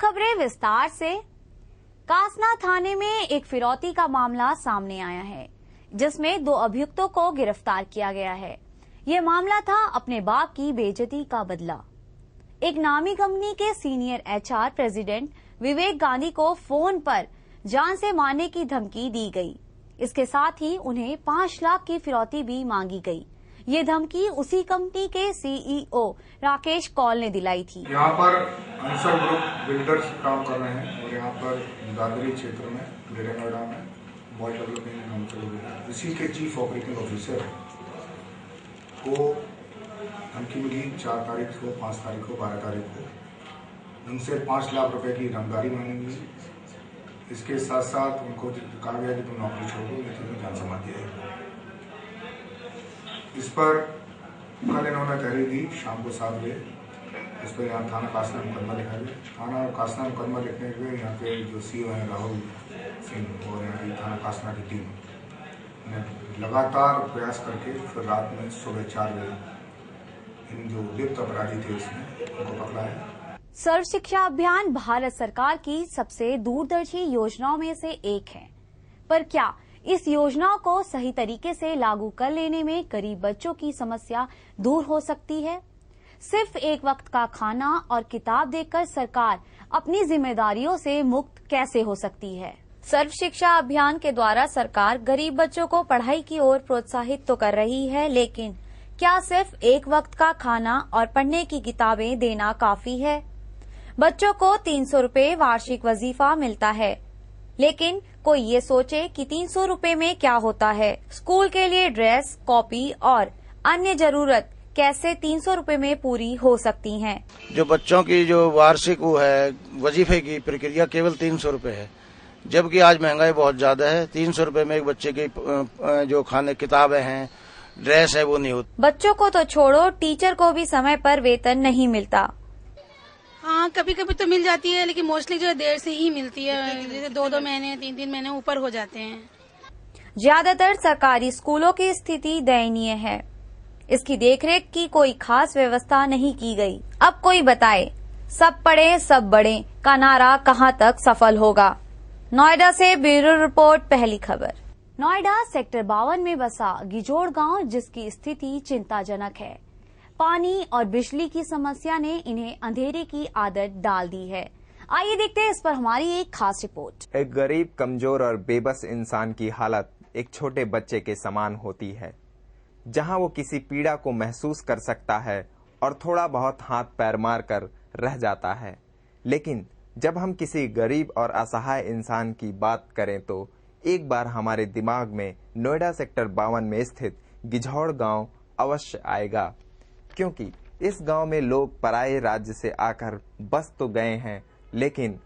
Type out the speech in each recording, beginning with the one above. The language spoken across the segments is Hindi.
खबरें विस्तार से। कासना थाने में एक फिरौती का मामला सामने आया है, जिसमें 2 अभियुक्तों को गिरफ्तार किया गया है। ये मामला था अपने बाप की बेइज्जती का बदला। एक नामी कंपनी के सीनियर HR प्रेसिडेंट विवेक गांधी को फोन पर जान से मारने की धमकी दी गई। इसके साथ ही उन्हें 5 लाख की फिरौती भी मांगी गई। ये धमकी उसी कंपनी के CEO राकेश कौल ने दिलाई थी। यहाँ पर अंसर ग्रुप बिल्डर्स काम कर रहे हैं और यहाँ पर दादरी क्षेत्र में ग्रेटर नोएडा में बॉय डेवलपिंग नाम से लोग, इसी के चीफ ऑपरेटिंग ऑफिसर को धमकी मिली 4 तारीख को, 5 तारीख को, 12 तारीख को। उनसे 5 लाख रुपए की रंगदारी मांगी। इसके साथ साथ उनको कहा गया कि तुम नौकरी छोड़ दो, लेकिन तुम्हें जान से मार दिया जाएगा। इस पर कल इन्होंने तहरीर दी शाम को 7 बजे। इस पर यहाँ थाना कासना मुकदमा लिखा गया। थाना कासना मुकदमा लिखने के लिए यहाँ के जो CEO हैं राहुल सिंह और यहाँ की थाना कासना की टीम ने लगातार प्रयास करके फिर रात में सुबह 4 बजे इन जो लिप्त अपराधी थे इसमें उनको पकड़ा है। सर्व शिक्षा अभियान भारत सरकार की सबसे दूरदर्शी योजनाओं में से एक है, पर क्या इस योजना को सही तरीके से लागू कर लेने में गरीब बच्चों की समस्या दूर हो सकती है? सिर्फ एक वक्त का खाना और किताब देकर सरकार अपनी जिम्मेदारियों से मुक्त कैसे हो सकती है? सर्व शिक्षा अभियान के द्वारा सरकार गरीब बच्चों को पढ़ाई की ओर प्रोत्साहित तो कर रही है, लेकिन क्या सिर्फ एक वक्त का खाना और पढ़ने की किताबें देना काफी है? बच्चों को 300 रुपए वार्षिक वजीफा मिलता है, लेकिन कोई ये सोचे कि 300 रुपए में क्या होता है? स्कूल के लिए ड्रेस, कॉपी और अन्य जरूरत कैसे 300 रुपए में पूरी हो सकती हैं? जो बच्चों की जो वार्षिक वो है वजीफे की प्रक्रिया केवल 300 रुपए है, जबकि आज महंगाई बहुत ज्यादा है। 300 रुपए में एक बच्चे की जो खाने किताबें हैं, ड्रेस है, वो नहीं होती। बच्चों को तो छोड़ो, टीचर को भी समय पर वेतन नहीं मिलता। हाँ, कभी कभी तो मिल जाती है, लेकिन मोस्टली जो है देर से ही मिलती है। जैसे 2-2 महीने 3-3 महीने ऊपर हो जाते हैं। ज्यादातर सरकारी स्कूलों की स्थिति दयनीय है। इसकी देखरेख की कोई खास व्यवस्था नहीं की गई। अब कोई बताए, सब पढ़े सब बढ़े का नारा कहां तक सफल होगा? नोएडा से ब्यूरो रिपोर्ट, पहली खबर। नोएडा सेक्टर 52 में बसा गिजोड़ गांव, जिसकी स्थिति चिंताजनक है। पानी और बिजली की समस्या ने इन्हें अंधेरे की आदत डाल दी है। आइए देखते हैं इस पर हमारी एक खास रिपोर्ट। एक गरीब, कमजोर और बेबस इंसान की हालत एक छोटे बच्चे के समान होती है, जहां वो किसी पीड़ा को महसूस कर सकता है और थोड़ा बहुत हाथ पैर मार कर रह जाता है। लेकिन जब हम किसी गरीब और असहाय इंसान की बात करें तो एक बार हमारे दिमाग में नोएडा सेक्टर 52 में स्थित गिझौड़ गांव अवश्य आएगा, क्योंकि इस गांव में लोग पराये राज्य से आकर बस तो गए हैं, लेकिन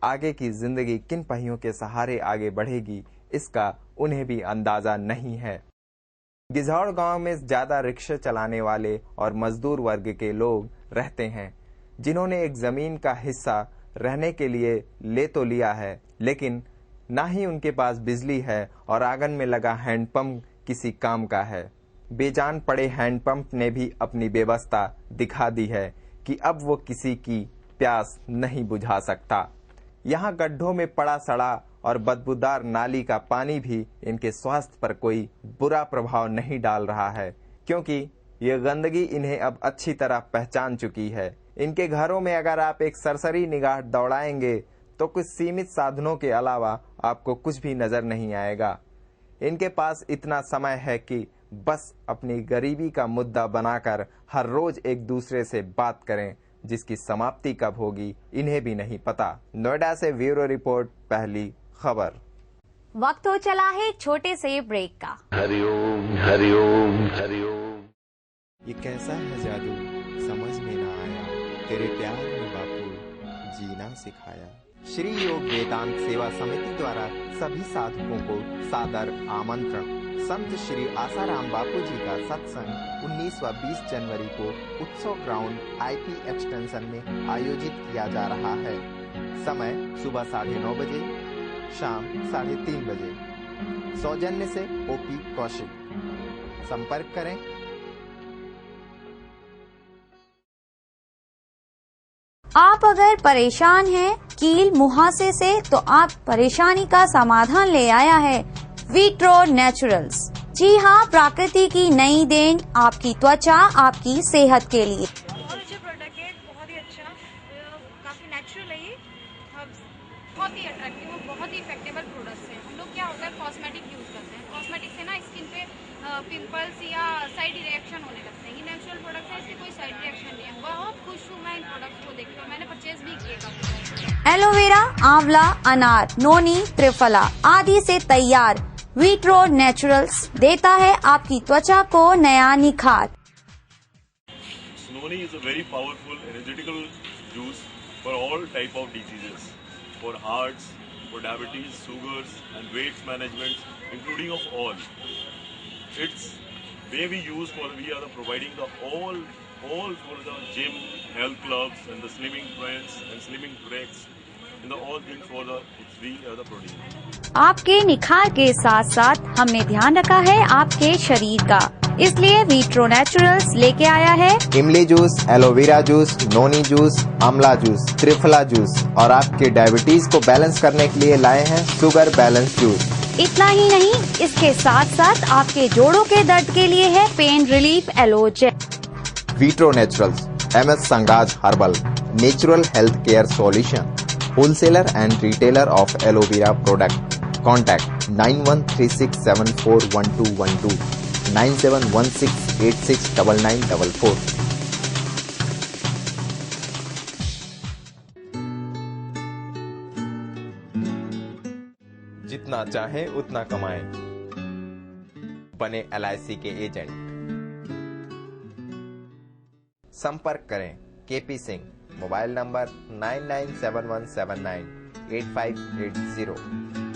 आगे की जिंदगी किन पहियों के सहारे आगे बढ़ेगी इसका उन्हें भी अंदाजा नहीं है। गिझौड़ गांव में ज्यादा रिक्शा चलाने वाले और मजदूर वर्ग के लोग रहते हैं, जिन्होंने एक जमीन का हिस्सा रहने के लिए ले तो लिया है, लेकिन ना ही उनके पास बिजली है और आंगन में लगा हैंडपंप किसी काम का है। बेजान पड़े हैंडपंप ने भी अपनी बेबस्ता दिखा दी है कि अब वो किसी की प्यास नहीं बुझा सकता। यहाँ गड्ढों में पड़ा सड़ा और बदबूदार नाली का पानी भी इनके स्वास्थ्य पर कोई बुरा प्रभाव नहीं डाल रहा है, क्योंकि ये गंदगी इन्हें अब अच्छी तरह पहचान चुकी है। इनके घरों में अगर आप एक सरसरी निगाह दौड़ाएंगे तो कुछ सीमित साधनों के अलावा आपको कुछ भी नजर नहीं आएगा। इनके पास इतना समय है कि बस अपनी गरीबी का मुद्दा बनाकर हर रोज एक दूसरे से बात करें, जिसकी समाप्ति कब होगी इन्हें भी नहीं पता। नोएडा से ब्यूरो रिपोर्ट, पहली खबर। वक्त हो चला है छोटे से ब्रेक का। हरिओम हरिओम हरिओम। ये कैसा है जादू समझ में ना आया, तेरे प्यार में बापू जीना सिखाया। श्री योग वेदांत सेवा समिति द्वारा सभी साधकों को सादर आमंत्रण। संत श्री आसाराम बापू जी का सत्संग 19 व 20 जनवरी को उत्सव ग्राउंड IP एक्सटेंशन में आयोजित किया जा रहा है। समय सुबह 9:30 बजे, शाम 3:30 बजे। सौजन्य से OP कौशिक। संपर्क करें आप अगर परेशान हैं कील मुहासे से तो आप परेशानी का समाधान ले आया है वीट्रो नेचुरल्स। जी हाँ, प्रकृति की नई देन आपकी त्वचा आपकी सेहत के लिए। बहुत अच्छा प्रोडक्ट है, बहुत ही अच्छा, काफी नेचुरल है ये, बहुत ही अट्रैक्टिव और बहुत ही इफेक्टिव प्रोडक्ट्स है। हम लोग क्या होता है कॉस्मेटिक यूज करते हैं, कॉस्मेटिक से ना स्किन पे पिंपल्स या साइड रिएक्शन होने लगते हैं। ये नेचुरल प्रोडक्ट है, इससे कोई साइड रिएक्शन नहीं है। बहुत खुश हूँ मैं इन प्रोडक्ट्स को देख के, मैंने परचेज भी किए। एलोवेरा, आंवला, अनार, नोनी, त्रिफला आदि से तैयार वीट्रो नेचुरल्स देता है आपकी त्वचा को नया निखार। Noni is a very powerful energetical juice for all type of diseases, for hearts, for diabetes, sugars and weight management, including of all. It's may be used for we are providing the all for the gym, health clubs and the slimming trends and slimming tracks and the all things for the we are the protein. आपके निखार के साथ साथ हमने ध्यान रखा है आपके शरीर का, इसलिए वीट्रो नेचुरल्स लेके आया है इमली juice, aloe vera juice, noni juice, आंवला जूस, त्रिफला जूस और आपके डायबिटीज को बैलेंस करने के लिए लाए हैं शुगर बैलेंस जूस। इतना ही नहीं, इसके साथ साथ आपके जोड़ों के दर्द के लिए है pain relief aloe gel. Vitro naturals, MS Sangraj herbal, natural health care solution, wholesaler and retailer of aloe vera product. Contact 9136741212, 9716869944। जितना चाहे उतना कमाएं, बने LIC के एजेंट। संपर्क करें KP सिंह, मोबाइल नंबर 9971798580।